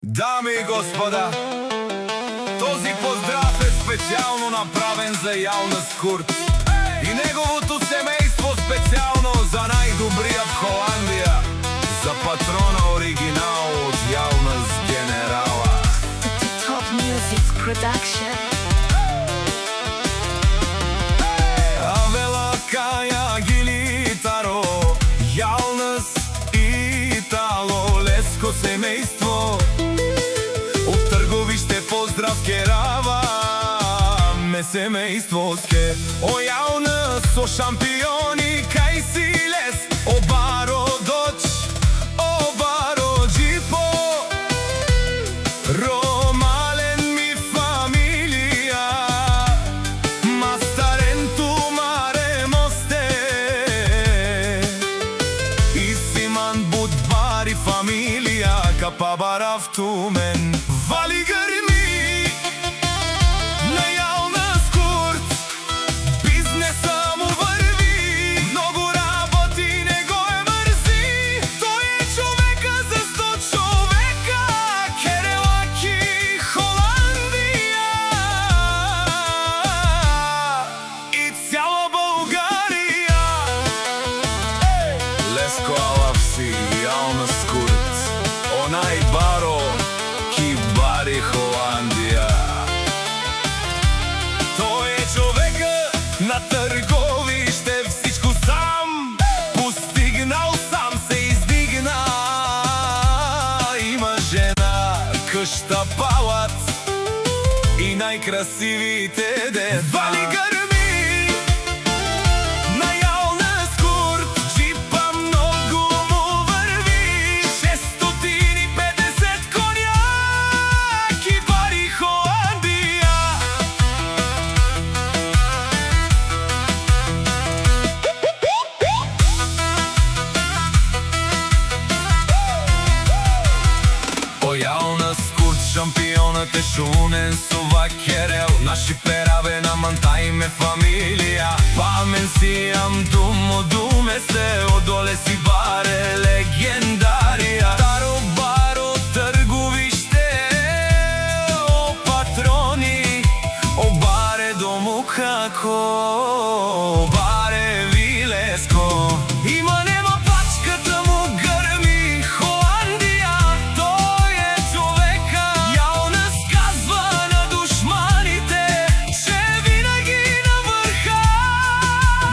Дами и господа, този поздрав е специално направен за Ялнас Курт и неговото семейство, специално за най-добрия в Холандия, за патрона оригинал от Ялнас генерала. Top Music Production. Авела Кая Гилитаро, Ялнас Итало, леско семейство. От Търговище поздрав керава ме семействоске. О Ялнас, о шампиони, кај си лес, о баро доч, о баро джипо, ромален ми фамилија, мастаренту маре мосте, и симан буд бари фамилија, капа барав тумен. Вали гърми на Ялнас Курт, бизнеса му върви, много работи, не го е мързи. Той е човека за 100 човека, Керелаки, Холандия и цяла България. Леско алавси, Ялнас Курт, онай баро Кибари Холандия. Той е човека на Търговище, всичко сам постигнал, сам се издигна. Има жена, къща, палат и най-красивите деца. Вали гърми на Ялнас Курт, джипа много му върви, 650 коня, Кибари Холандия. О Ялнас Курт, шампионът е шунен сува керел, наши пераве на манта име фамилија. Памен си ам думо думе се, одоле си баре легендарија. Таро баро Търговище, о патрони, о баре дому како, о баре вилеско. Има нема пачката му гърми Холандија. Той е човека, Ялнас казва на душманите, че винаги на върха.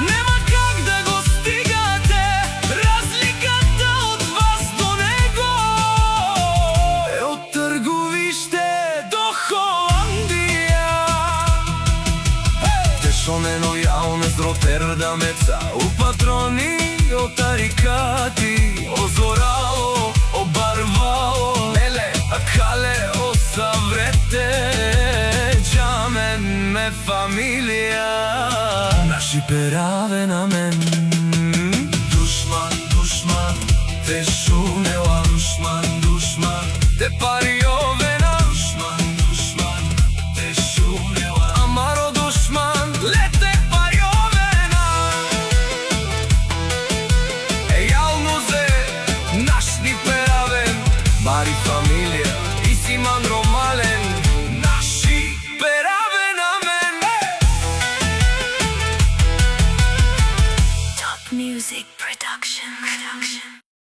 Нема как да го стигате, разликата от вас до него е от Търговище до Холандија. Тешонено Ялнас Ротердамеца, у патрони, о тарикати, о зорало, о барвало, леле, акале, о саврете, джамен ме фамилија. Наши пераве на мен.